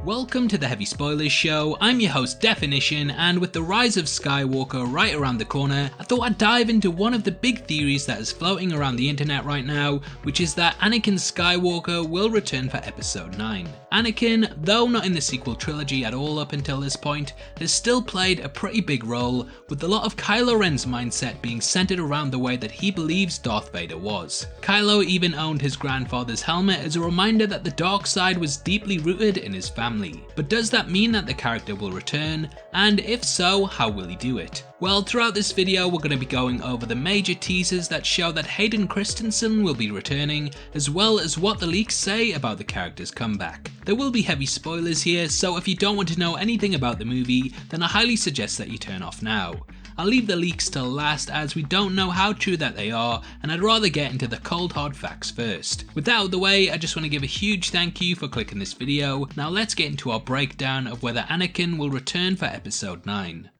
Welcome to the Heavy Spoilers Show. I'm your host Definition, and with the Rise of Skywalker right around the corner, I thought I'd dive into one of the big theories that is floating around the internet right now, which is that Anakin Skywalker will return for episode 9. Anakin, though not in the sequel trilogy at all up until this point, has still played a pretty big role, with a lot of Kylo Ren's mindset being centered around the way that he believes Darth Vader was. Kylo even owned his grandfather's helmet as a reminder that the dark side was deeply rooted in his family. But does that mean that the character will return? And if so, how will he do it? Well, throughout this video we're going to be going over the major teasers that show that Hayden Christensen will be returning, as well as what the leaks say about the character's comeback. There will be heavy spoilers here, so if you don't want to know anything about the movie, then I highly suggest that you turn off now. I'll leave the leaks till last as we don't know how true that they are, and I'd rather get into the cold hard facts first. With that out of the way, I just want to give a huge thank you for clicking this video. Now let's get into our breakdown of whether Anakin will return for episode 9.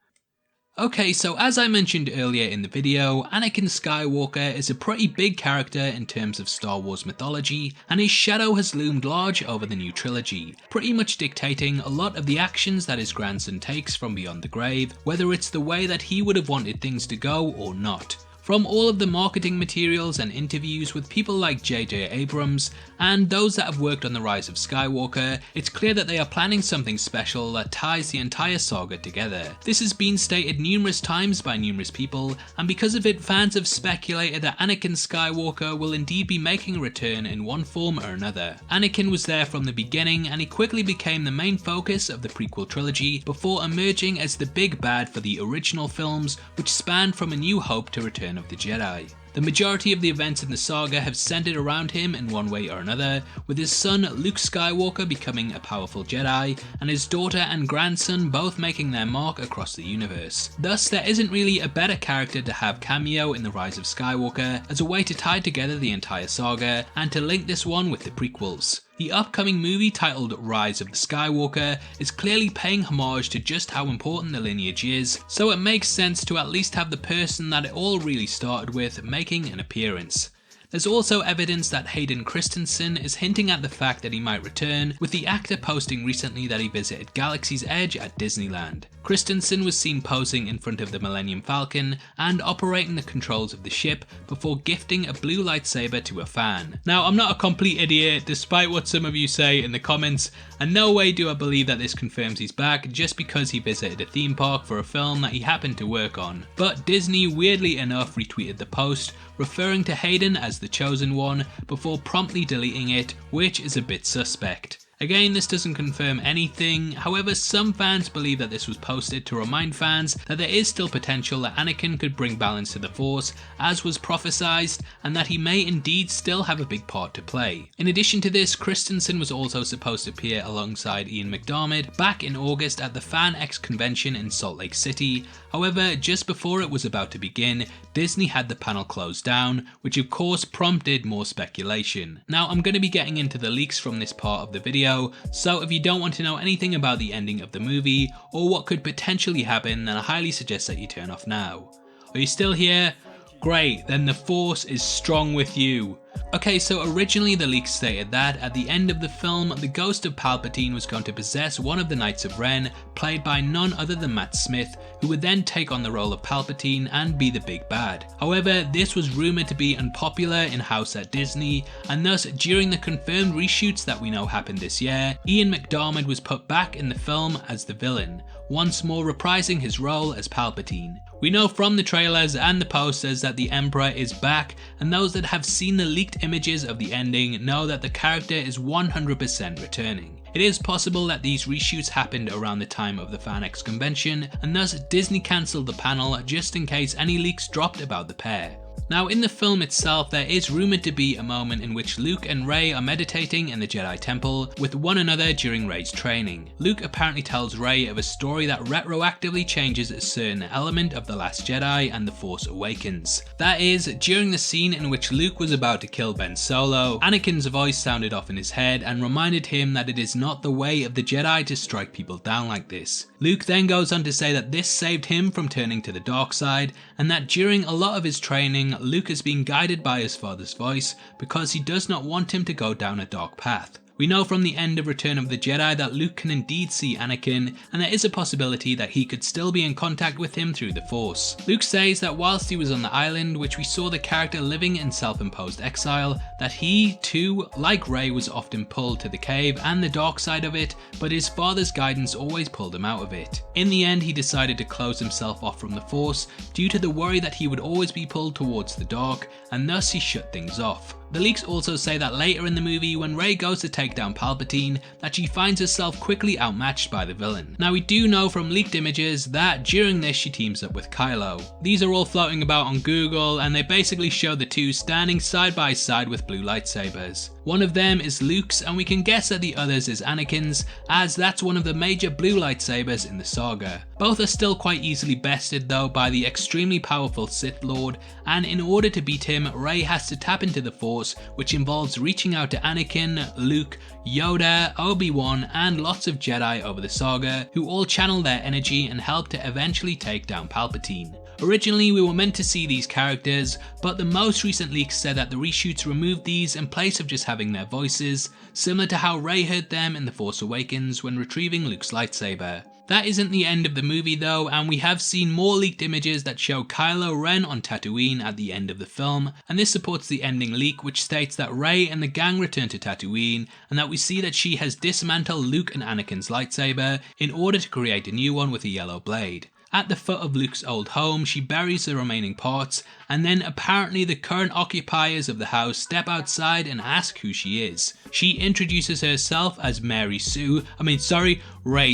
Okay, so as I mentioned earlier in the video, Anakin Skywalker is a pretty big character in terms of Star Wars mythology, and his shadow has loomed large over the new trilogy, pretty much dictating a lot of the actions that his grandson takes from beyond the grave, whether it's the way that he would have wanted things to go or not. From all of the marketing materials and interviews with people like J.J. Abrams and those that have worked on the Rise of Skywalker, it's clear that they are planning something special that ties the entire saga together. This has been stated numerous times by numerous people, and because of it, fans have speculated that Anakin Skywalker will indeed be making a return in one form or another. Anakin was there from the beginning, and he quickly became the main focus of the prequel trilogy before emerging as the big bad for the original films, which spanned from A New Hope to Return of the Jedi. The majority of the events in the saga have centered around him in one way or another, with his son Luke Skywalker becoming a powerful Jedi, and his daughter and grandson both making their mark across the universe. Thus, there isn't really a better character to have cameo in the Rise of Skywalker as a way to tie together the entire saga and to link this one with the prequels. The upcoming movie titled Rise of the Skywalker is clearly paying homage to just how important the lineage is, so it makes sense to at least have the person that it all really started with making an appearance. There's also evidence that Hayden Christensen is hinting at the fact that he might return, with the actor posting recently that he visited Galaxy's Edge at Disneyland. Christensen was seen posing in front of the Millennium Falcon and operating the controls of the ship before gifting a blue lightsaber to a fan. Now, I'm not a complete idiot, despite what some of you say in the comments, and no way do I believe that this confirms he's back just because he visited a theme park for a film that he happened to work on. But Disney, weirdly enough, retweeted the post, referring to Hayden as the chosen one before promptly deleting it, which is a bit suspect. Again, this doesn't confirm anything, however some fans believe that this was posted to remind fans that there is still potential that Anakin could bring balance to the Force, as was prophesized, and that he may indeed still have a big part to play. In addition to this, Christensen was also supposed to appear alongside Ian McDiarmid back in August at the Fan X convention in Salt Lake City. However, just before it was about to begin, Disney had the panel closed down, which of course prompted more speculation. Now, I'm going to be getting into the leaks from this part of the video, so if you don't want to know anything about the ending of the movie or what could potentially happen, then I highly suggest that you turn off now. Are you still here? Great, then the Force is strong with you. Okay, so originally the leaks stated that at the end of the film, the ghost of Palpatine was going to possess one of the Knights of Ren, played by none other than Matt Smith, who would then take on the role of Palpatine and be the big bad. However, this was rumoured to be unpopular in-house at Disney, and thus during the confirmed reshoots that we know happened this year, Ian McDiarmid was put back in the film as the villain, once more reprising his role as Palpatine. We know from the trailers and the posters that the Emperor is back, and those that have seen the leaked images of the ending know that the character is 100% returning. It is possible that these reshoots happened around the time of the Fan X convention, and thus Disney cancelled the panel just in case any leaks dropped about the pair. Now, in the film itself, there is rumoured to be a moment in which Luke and Rey are meditating in the Jedi Temple with one another during Rey's training. Luke apparently tells Rey of a story that retroactively changes a certain element of The Last Jedi and The Force Awakens. That is, during the scene in which Luke was about to kill Ben Solo, Anakin's voice sounded off in his head and reminded him that it is not the way of the Jedi to strike people down like this. Luke then goes on to say that this saved him from turning to the dark side, and that during a lot of his training, Luke is being guided by his father's voice because he does not want him to go down a dark path. We know from the end of Return of the Jedi that Luke can indeed see Anakin, and there is a possibility that he could still be in contact with him through the Force. Luke says that whilst he was on the island, which we saw the character living in self-imposed exile, that he too, like Rey, was often pulled to the cave and the dark side of it, but his father's guidance always pulled him out of it. In the end, he decided to close himself off from the Force due to the worry that he would always be pulled towards the dark, and thus he shut things off. The leaks also say that later in the movie, when Rey goes to take down Palpatine, that she finds herself quickly outmatched by the villain. Now we do know from leaked images that during this she teams up with Kylo. These are all floating about on Google, and they basically show the two standing side by side with blue lightsabers. One of them is Luke's, and we can guess that the others is Anakin's, as that's one of the major blue lightsabers in the saga. Both are still quite easily bested though by the extremely powerful Sith Lord, and in order to beat him, Rey has to tap into the Force, which involves reaching out to Anakin, Luke, Yoda, Obi-Wan, and lots of Jedi over the saga, who all channel their energy and help to eventually take down Palpatine. Originally we were meant to see these characters, but the most recent leaks said that the reshoots removed these in place of just having their voices, similar to how Rey heard them in The Force Awakens when retrieving Luke's lightsaber. That isn't the end of the movie though, and we have seen more leaked images that show Kylo Ren on Tatooine at the end of the film, and this supports the ending leak which states that Rey and the gang return to Tatooine, and that we see that she has dismantled Luke and Anakin's lightsaber in order to create a new one with a yellow blade. At the foot of Luke's old home, she buries the remaining parts, and then apparently the current occupiers of the house step outside and ask who she is. She introduces herself as Rey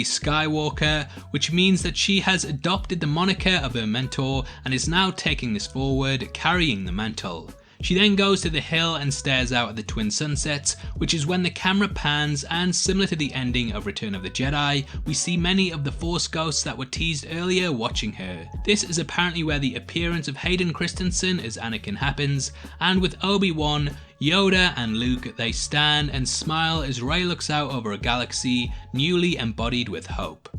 Skywalker, which means that she has adopted the moniker of her mentor and is now taking this forward, carrying the mantle. She then goes to the hill and stares out at the twin sunsets, which is when the camera pans, and similar to the ending of Return of the Jedi, we see many of the Force ghosts that were teased earlier watching her. This is apparently where the appearance of Hayden Christensen as Anakin happens, and with Obi-Wan, Yoda and Luke, they stand and smile as Rey looks out over a galaxy newly embodied with hope.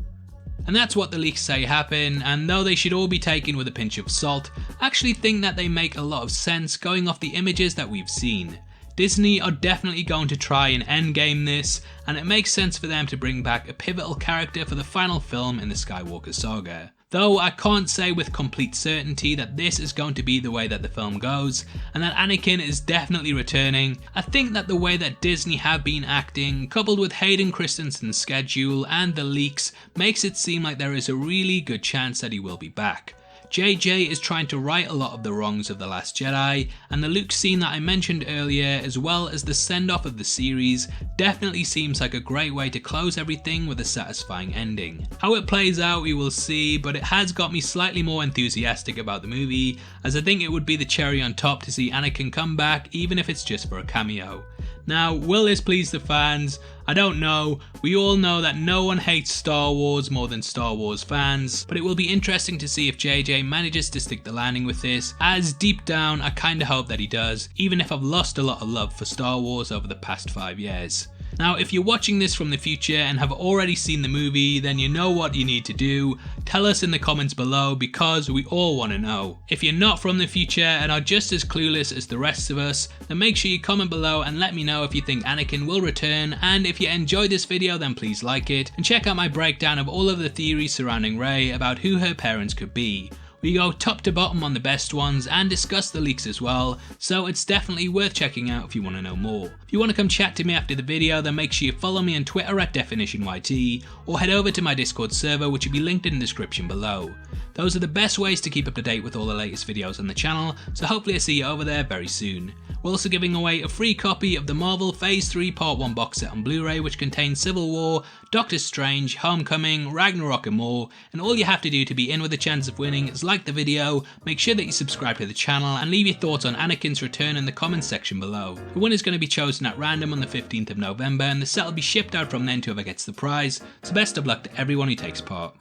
And that's what the leaks say happened, and though they should all be taken with a pinch of salt, I actually think that they make a lot of sense going off the images that we've seen. Disney are definitely going to try and endgame this, and it makes sense for them to bring back a pivotal character for the final film in the Skywalker saga. Though I can't say with complete certainty that this is going to be the way that the film goes, and that Anakin is definitely returning. I think that the way that Disney have been acting, coupled with Hayden Christensen's schedule and the leaks, makes it seem like there is a really good chance that he will be back. JJ is trying to right a lot of the wrongs of The Last Jedi, and the Luke scene that I mentioned earlier, as well as the send-off of the series, definitely seems like a great way to close everything with a satisfying ending. How it plays out we will see, but it has got me slightly more enthusiastic about the movie, as I think it would be the cherry on top to see Anakin come back, even if it's just for a cameo. Now, will this please the fans? I don't know. We all know that no one hates Star Wars more than Star Wars fans, but it will be interesting to see if JJ manages to stick the landing with this, as deep down I kinda hope that he does, even if I've lost a lot of love for Star Wars over the past 5 years. Now, if you're watching this from the future and have already seen the movie, then you know what you need to do. Tell us in the comments below, because we all want to know. If you're not from the future and are just as clueless as the rest of us, then make sure you comment below and let me know if you think Anakin will return, and if you enjoyed this video then please like it, and check out my breakdown of all of the theories surrounding Rey about who her parents could be. We go top to bottom on the best ones and discuss the leaks as well, so it's definitely worth checking out if you want to know more. If you want to come chat to me after the video, then make sure you follow me on Twitter at DefinitionYT, or head over to my Discord server, which will be linked in the description below. Those are the best ways to keep up to date with all the latest videos on the channel, so hopefully I see you over there very soon. We're also giving away a free copy of the Marvel Phase 3 Part 1 box set on Blu-ray, which contains Civil War, Doctor Strange, Homecoming, Ragnarok and more, and all you have to do to be in with a chance of winning is like the video, make sure that you subscribe to the channel, and leave your thoughts on Anakin's return in the comments section below. The winner is going to be chosen at random on the 15th of November, and the set will be shipped out from then to whoever gets the prize, so best of luck to everyone who takes part.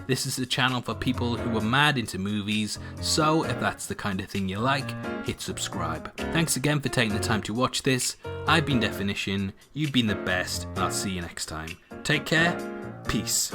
This is the channel for people who are mad into movies, so if that's the kind of thing you like, hit subscribe. Thanks again for taking the time to watch this. I've been Definition, you've been the best, and I'll see you next time. Take care, peace.